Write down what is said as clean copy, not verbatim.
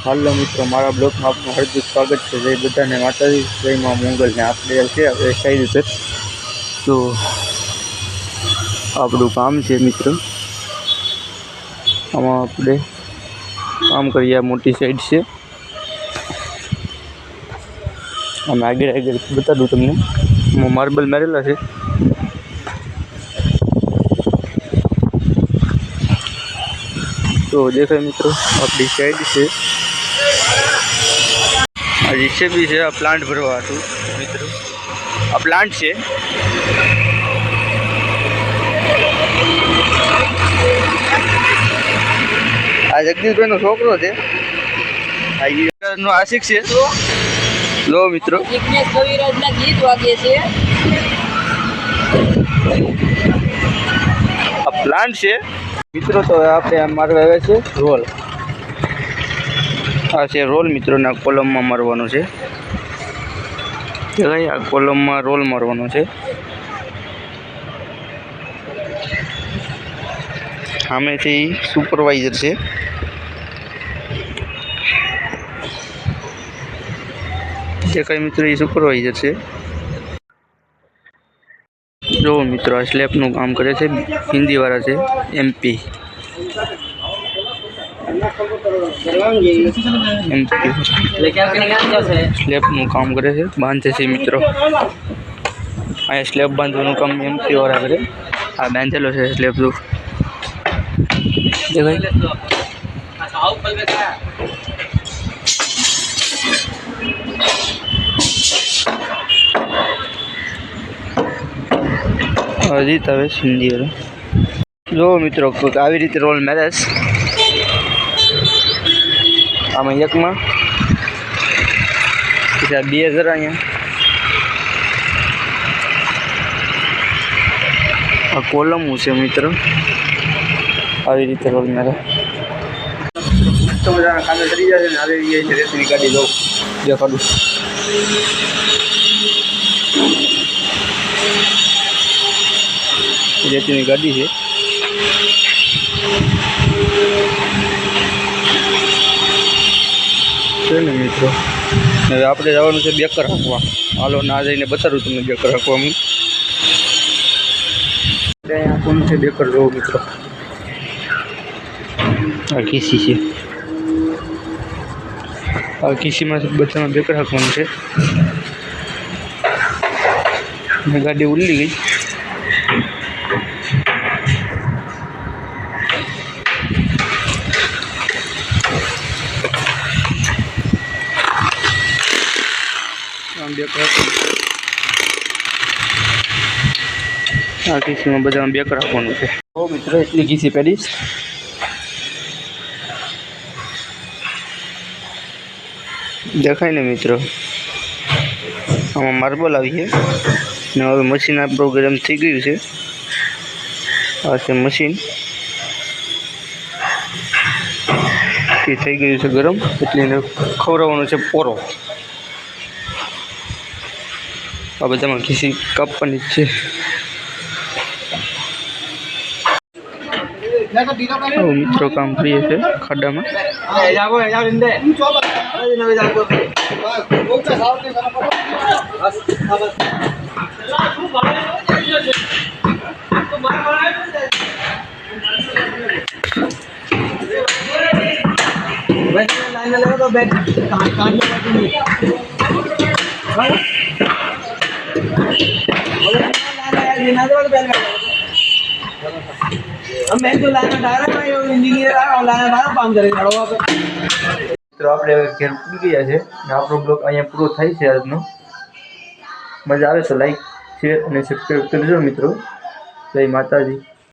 હાલો મિત્રો, મારા બ્લોગમાં આપનું હાર્દિક સ્વાગત છે। જય બધાને માતાજી, જય માં મંગલને આપણે છે આપણે કઈ રીતે તો આપણું કામ છે મિત્રો। આમાં આપણે કામ કરીએ, મોટી સાઈડ છે। આમ આગળ આગળ બતા દઉં તમને, માર્બલ મારેલા છે। तो देखो मित्रों, अपनी साइड से जिससे भी है प्लांट भरवा मित्रों, आ प्लांट से आ जगदीश भाई नो छोकरो है, आशिक से लो मित्रों जिग्नेश कविराज ना गीत वागे छे। आ प्लांट से मित्रों, तो आपने मारवा आवे छे रोल। आ छे रोल मित्रों, ना कोलम में मारवानो छे। आ कोलम में रोल मारवानो छे। सामेथी सुपरवाइजर छे। देखाय मित्रों, ये सुपरवाइजर छे। जो मित्रों आ स्लेब नु काम करे छे, हिंदी वाला छे, एमपी स्लेब नु काम करे छे, बांधे छे मित्रों। आ स्लेब बांधवानुं काम एमपी वाला करे। आ बांधेलो छे स्लेब तो देखाय। अजीत आवे हिंदी वाला। जो मित्रों આવી રીતે રોલ મેરેજ આમાં એકમાં પછી 2000 અહીંયા આ કોલમ છે મિત્રો। આવી રીતે રોલ મેરેજ તો મજા કામે કરી જાય ને। આવી એ રેસની ગાડી લો દેખાડું। रेती गाड़ी है। मित्रों હવે આપણે જવાનું છે બેકર હાંકવા। હાલો ના જઈને બતાડું તમને બેકર હાંકવા। અહીંયા કોણ છે બેકર જો મિત્રો, આ કીસી છે। આ કીસીમાં બધામાં બેકર હાંકવાનું છે। ગાડી ઉલ્લી ગઈ। किसी में बजा बेक रखवानुं छे। तो मित्रों एटली किसी पेरीश देखाय ने मित्रों। आमां मार्बल आई है ने हवे मशीन आपणो गरम थई गयुं छे। आ छे मशीन के थई गयुं छे गरम, એટલે એને ખવરાવવાનો છે પોરો। आ बधामां खीसी कापवानी छे। मित्रों काम करिए थे खड्डा में। तो આપણે ઘેર પૂગી ગયા છે ને આપણો બ્લોગ અહીંયા પૂરો થાય છે આજનો। મજા આવે તો લાઈક શેર અને સબસ્ક્રાઈબ કરજો મિત્રો। જય માતાજી।